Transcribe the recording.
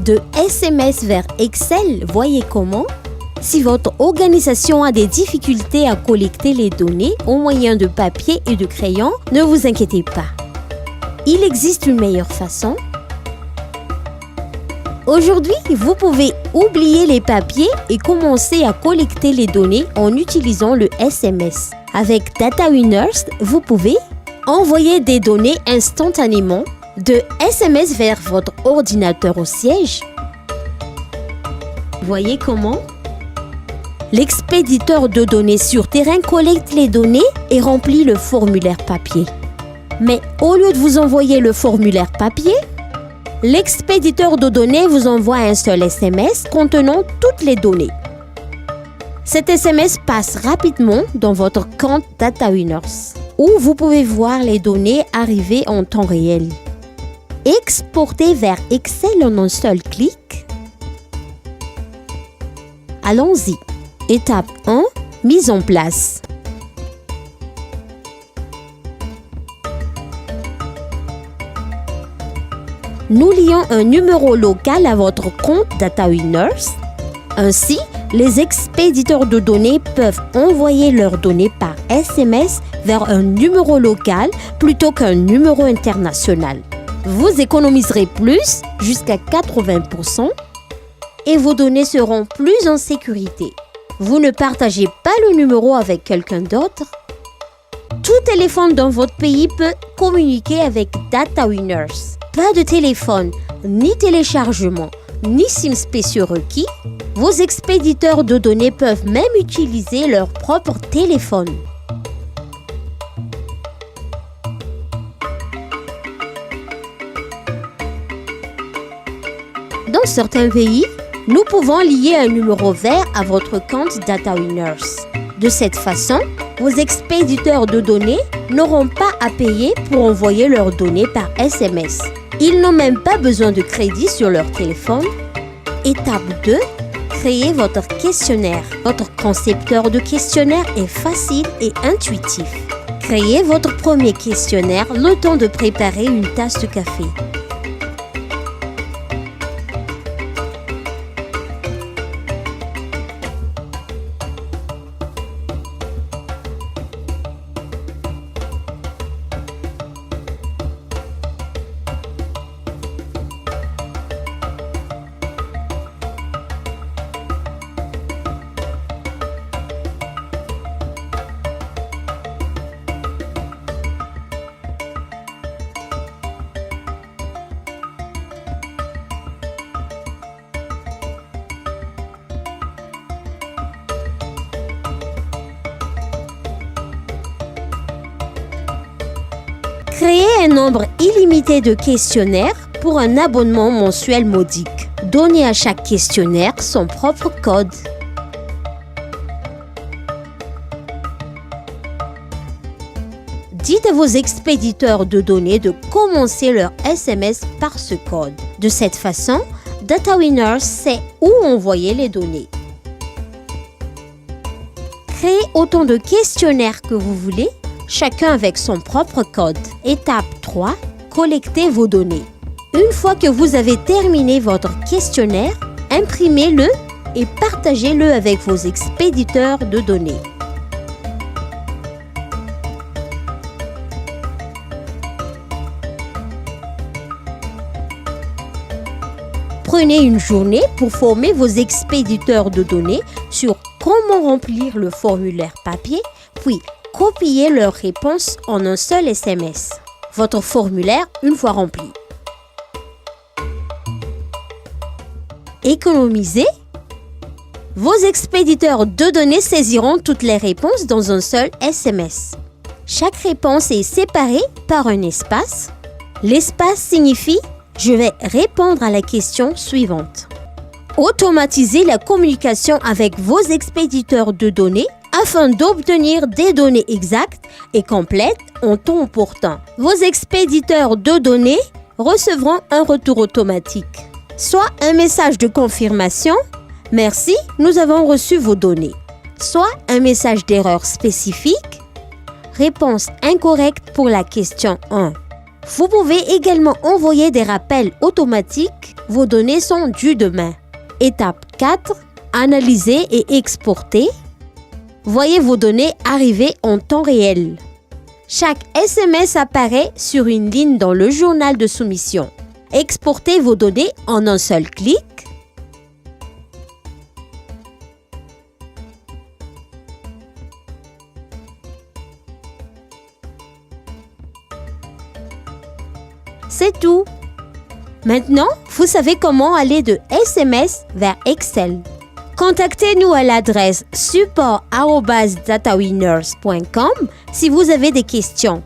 De SMS vers Excel, voyez comment? Si votre organisation a des difficultés à collecter les données au moyen de papier et de crayon, ne vous inquiétez pas. Il existe une meilleure façon. Aujourd'hui, vous pouvez oublier les papiers et commencer à collecter les données en utilisant le SMS. Avec Data Winners, vous pouvez envoyer des données instantanément de SMS vers votre ordinateur au siège. Voyez comment? L'expéditeur de données sur terrain collecte les données et remplit le formulaire papier. Mais au lieu de vous envoyer le formulaire papier, l'expéditeur de données vous envoie un seul SMS contenant toutes les données. Cet SMS passe rapidement dans votre compte Data Winners, où vous pouvez voir les données arriver en temps réel. Exporter vers Excel en un seul clic. Allons-y. Étape 1, mise en place. Nous lions un numéro local à votre compte Data Winners. Ainsi, les expéditeurs de données peuvent envoyer leurs données par SMS vers un numéro local plutôt qu'un numéro international. Vous économiserez plus, jusqu'à 80%, et vos données seront plus en sécurité. Vous ne partagez pas le numéro avec quelqu'un d'autre. Tout téléphone dans votre pays peut communiquer avec Data Winners. Pas de téléphone, ni téléchargement, ni SIM spéciaux requis. Vos expéditeurs de données peuvent même utiliser leur propre téléphone. Dans certains pays, nous pouvons lier un numéro vert à votre compte Data Winners. De cette façon, vos expéditeurs de données n'auront pas à payer pour envoyer leurs données par SMS. Ils n'ont même pas besoin de crédit sur leur téléphone. Étape 2. Créez votre questionnaire. Votre concepteur de questionnaire est facile et intuitif. Créez votre premier questionnaire le temps de préparer une tasse de café. Créez un nombre illimité de questionnaires pour un abonnement mensuel modique. Donnez à chaque questionnaire son propre code. Dites à vos expéditeurs de données de commencer leur SMS par ce code. De cette façon, Data Winners sait où envoyer les données. Créez autant de questionnaires que vous voulez, chacun avec son propre code. Étape 3. Collectez vos données. Une fois que vous avez terminé votre questionnaire, imprimez-le et partagez-le avec vos expéditeurs de données. Prenez une journée pour former vos expéditeurs de données sur comment remplir le formulaire papier, puis copiez leurs réponses en un seul SMS. Votre formulaire une fois rempli. Économisez. Vos expéditeurs de données saisiront toutes les réponses dans un seul SMS. Chaque réponse est séparée par un espace. L'espace signifie « Je vais répondre à la question suivante ». Automatisez la communication avec vos expéditeurs de données afin d'obtenir des données exactes et complètes en temps opportun. Vos expéditeurs de données recevront un retour automatique, soit un message de confirmation « Merci, nous avons reçu vos données », soit un message d'erreur spécifique « Réponse incorrecte pour la question 1 ». Vous pouvez également envoyer des rappels automatiques. Vos données sont dues demain. Étape 4. Analyser et exporter. Voyez vos données arriver en temps réel. Chaque SMS apparaît sur une ligne dans le journal de soumission. Exportez vos données en un seul clic. C'est tout. Maintenant, vous savez comment aller de SMS vers Excel. Contactez-nous à l'adresse support@datawinners.com si vous avez des questions.